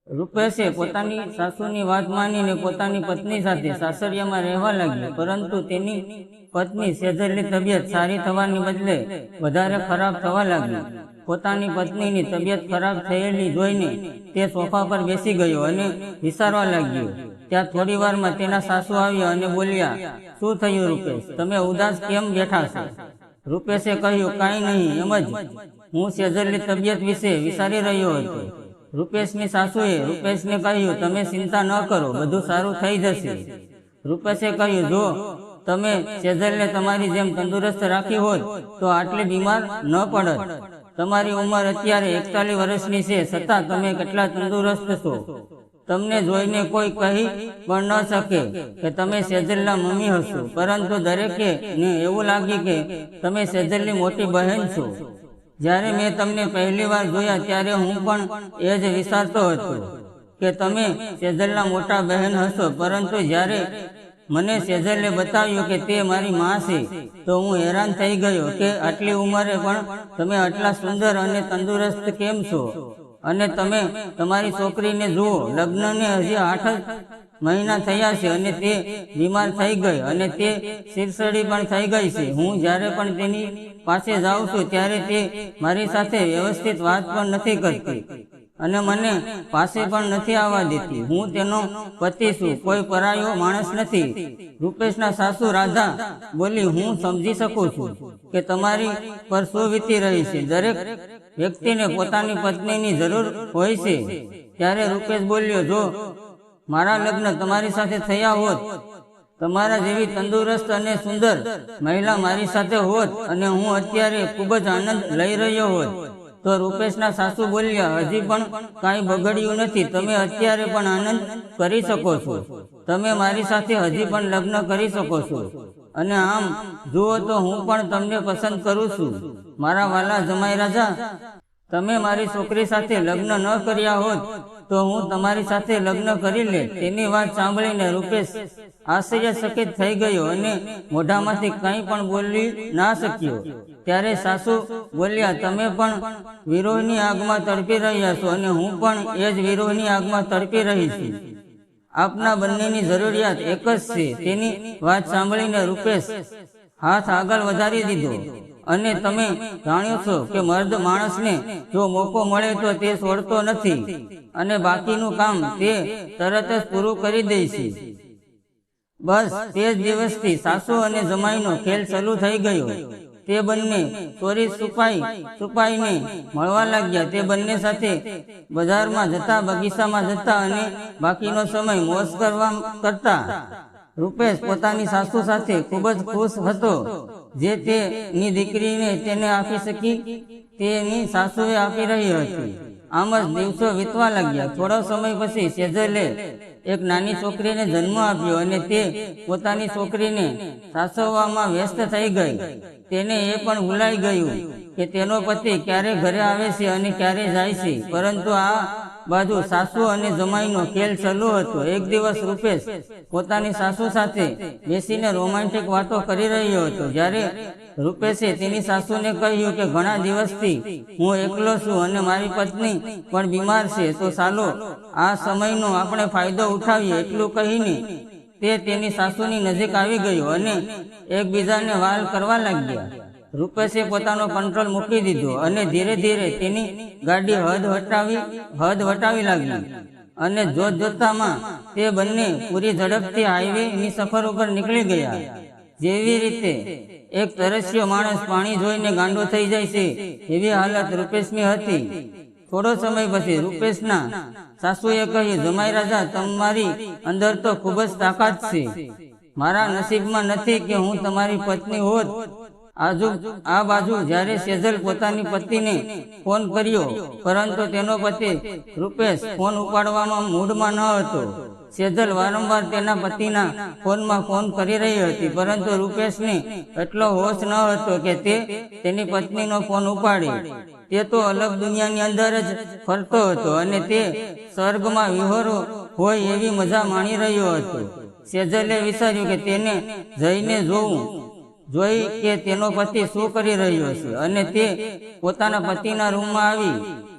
રૂપેશે પોતાની સાસુની વાત માનીને પોતાની પત્ની સાથે સાસરિયામાં રહેવા લાગ્યો, પરંતુ તેની પત્ની સેજલની તબિયત સારી થવાની બદલે વધારે ખરાબ થવા લાગી। પોતાની પત્નીની તબિયત ખરાબ થયેલી જોઈને તે સોફા પર બેસી ગયો અને વિચારવા લાગ્યો। ત્યાં થોડી વારમાં તેના સાસુ આવ્યા અને બોલ્યા, શું થયું રૂપેશ, તમે ઉદાસ કેમ બેઠા છો? રૂપેશે કહ્યું, કાંઈ નહીં, એમ જ હું સેજલની તબિયત વિશે વિચારી રહ્યો હતો। રૂપેશની સાસુએ રૂપેશને કહ્યું, તમે ચિંતા ન કરો, બધું સારું થઈ જશે। રૂપેશે કહ્યું, જો તમે સેજલને તમારી જેમ તંદુરસ્ત રાખી હોત તો આટલી બીમાર ન પડત। તમારી ઉંમર અત્યારે 41 વર્ષની છે, છતાં તમે કેટલા તંદુરસ્ત છો। તમને જોઈને કોઈ કહી પણ ન શકે કે તમે સેજલના મમ્મી હશો, પરંતુ દરેકને એવું લાગ્યું કે તમે સેજલની મોટી બહેન છો। જ્યારે મેં તમને પહેલી વાર જોયા ત્યારે હું પણ એ જ વિચારતો હતો કે તમે સેજલના મોટા બહેન હશો, પરંતુ જ્યારે મને સેજલે બતાવ્યું કે તે મારી માં છે તો હું હેરાન થઈ ગયો કે આટલી ઉંમરે પણ તમે આટલા સુંદર અને તંદુરસ્ત કેમ છો? અને તમે તમારી છોકરીને જુઓ, લગ્નને હજી 8 જ મહિના થયા છે અને તે બીમાર થઈ ગઈ અને તે શીરસડી પણ થઈ ગઈ છે। હું જ્યારે પણ તેની પાસે જાઉં છું ત્યારે તે મારી સાથે વ્યવસ્થિત વાત પણ નથી કરતી અને મને પાસે પણ નથી આવવા દેતી। હું તેનો પતિ છું, કોઈ પરાયો માણસ નથી। રૂપેશના સાસુ રાધા બોલી, હું સમજી શકું છું કે તમારી પર શું વીતી રહી છે। દરેક વ્યક્તિને પોતાની પત્નીની જરૂર હોય છે। ત્યારે રૂપેશ બોલ્યો, જો મારા લગ્ન તમારી સાથે થયા હોત, તમારા જેવી તંદુરસ્ત અને સુંદર મહિલા મારી સાથે હોત અને હું અત્યારે ખૂબ જ આનંદ લઈ રહ્યો હોત તો રૂપેશના સાસુ બોલ્યા, હજી પણ કાંઈ બગડ્યું નથી, તમે અત્યારે પણ આનંદ કરી શકો છો। તમે મારી સાથે હજી પણ લગ્ન કરી શકો છો અને આમ જુઓ તો હું પણ તમને પસંદ કરું છું। મારા વાલા જમાઈ રાજા, તમે મારી છોકરી સાથે લગ્ન ન કર્યા હોત તો હું તમારી સાથે લગ્ન કરી લે। તેની વાત સાંભળીને રૂપેશ આશ્ચર્યચકિત થઈ ગયો અને મોઢામાંથી કંઈ પણ બોલી ના શક્યો। ત્યારે સાસુ બોલ્યા, તમે પણ વિરોહની આગમાં તડપી રહ્યા છો અને હું પણ એ જ વિરોહની આગમાં તડપી રહી છું। આપના બંનેની જરૂરિયાત એક જ છે। તેની વાત સાંભળીને રૂપેશ હાથ આગળ વધારી દીધો અને તમે જાણ્યો છો કે મર્દ માણસને જો મોકો મળે તો તે છોડતો નથી અને બાકીનું કામ તે તરત જ પૂરું કરી દે છે। બસ તે જ દિવસથી સાસુ અને જમાઈનો ખેલ શરૂ થઈ ગયો। તે બંને ચોરી છુપાઈને મળવા લાગ્યા। તે બંને સાથે બજારમાં જતા, બગીચામાં જતા અને બાકીનો સમય મોજ કરતા। રૂપેશ પોતાની સાસુ સાથે ખૂબ જ ખુશ હતો। જે તેની દીકરીને તેને આપી શકી તેની સાસુએ આપી રહી હતી। આમ જ દિવસો વીતવા લાગ્યા। થોડો સમય પછી સેજલે એક નાની છોકરીને જન્મ આપ્યો અને તે પોતાની છોકરીને સાચવવામાં વ્યસ્ત થઈ ગઈ। તેને એ પણ ભૂલાઈ ગયું કે તેનો પતિ ક્યારે ઘરે આવે છે અને ક્યારે જાય છે। પરંતુ આ બાજુ સાસુ અને જમાઈનો ખેલ ચાલુ હતો। એક દિવસ રૂપેશ પોતાની સાસુ સાથે બેસીને રોમેન્ટિક વાતો કરી રહ્યો હતો। જ્યારે રૂપેશે તેની સાસુને કહ્યું કે ઘણા દિવસથી હું એકલો છું અને મારી પત્ની પણ બીમાર છે, તો ચાલો આ સમયનો આપણે ફાયદો ઉઠાવીએ। એટલું કહીને તે તેની સાસુની નજીક આવી ગયો અને એકબીજાને વાલ કરવા લાગ્યા। રૂપેશે પોતાનો કંટ્રોલ મૂકી દીધો અને ધીરે ધીરે તેની ગાડી હદ વટાવી લાગી અને જોતજોતામાં તે બંને પૂરી ઝડપથી હાઈવેની સફર ઉપર નીકળી ગયા। જેવી રીતે એક તરસ્યો માણસ પાણી જોઈને ગાંડો થઈ જાય છે, એવી હાલત રૂપેશની હતી। થોડો સમય પછી રૂપેશના સાસુએ કહ્યું, જમાઈ રાજા, તમારી અંદર તો ખૂબ જ તાકાત છે। મારા નસીબમાં નથી કે હું તમારી પત્ની હોત। આ બાજુ જ્યારે સેજલ પોતાની પત્નીને ફોન કર્યો, પરંતુ તેનો પતિ રૂપેશ ફોન ઉપાડવામાં મૂડમાં ન હતો। સેજલ વારંવાર તેના પતિના ફોનમાં ફોન કરી રહી હતી, પરંતુ રૂપેશને એટલો હોશ ન હતો કે તે તેની પત્નીનો ફોન ઉપાડે। તે તો અલગ દુનિયાની અંદર જ ફરતો હતો અને તે સ્વર્ગમાં વિહોરો હોય એવી મજા માણી રહ્યો હતો। સેજલે વિચાર્યું કે તેને જઈને જોવું જોઈ કે તેનો પતિ શું કરી રહ્યો છે અને તે પોતાના પતિના રૂમમાં આવી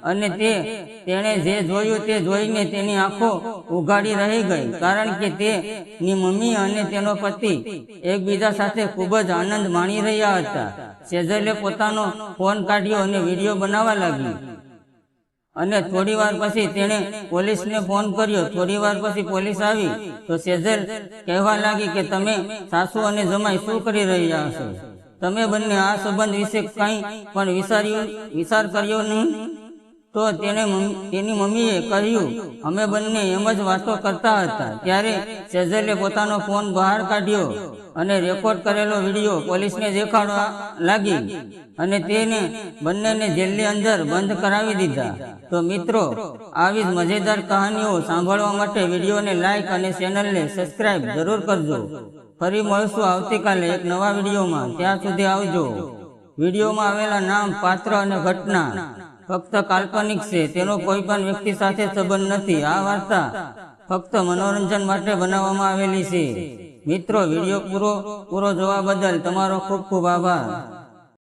અને તેણે જે જોયું તે જોઈને તેની આંખો ઉઘાડી રહી ગઈ, કારણ કે તેની મમ્મી અને તેનો પતિ એકબીજા સાથે ખૂબ જ આનંદ માણી રહ્યા હતા. સેજલે પોતાનો ફોન કાઢ્યો અને વિડીયો બનાવવા લાગી અને થોડી વાર પછી તેણે પોલીસને ફોન કર્યો. થોડી વાર પછી પોલીસ આવી તો સેજલ કહેવા લાગી કે તમે સાસુ અને જમાઈ શું કરી રહ્યા છો? તમે બંને આ સંબંધ વિશે કંઈ પણ વિચાર કર્યો નહીં? તો તેની મમ્મીએ કહ્યું, અમે બંને એમ જ વાતો કરતા હતા. ત્યારે સેજલે પોતાનો ફોન બહાર કાઢ્યો અને રેકોર્ડ કરેલો વિડીયો પોલીસને દેખાડવા લાગી અને તેને બંનેને જેલની અંદર બંધ કરાવી દીધા. તો મિત્રો, આવી જ મજેદાર કહાનીઓ સાંભળવા માટે વિડીયોને લાઈક અને ચેનલને સબસ્ક્રાઇબ જરૂર કરજો. ફરી મળશું આવતીકાલે એક નવા વિડીયોમાં. ત્યાં સુધી આવજો. વિડીયોમાં આવેલા નામ, પાત્ર અને ઘટના ફક્ત કાલ્પનિક છે. તેનો કોઈ પણ વ્યક્તિ સાથે સંબંધ નથી. આ વાર્તા ફક્ત મનોરંજન માટે બનાવવામાં આવેલી છે. મિત્રો, વિડીયો પૂરો જોવા બદલ તમારો ખૂબ ખૂબ આભાર.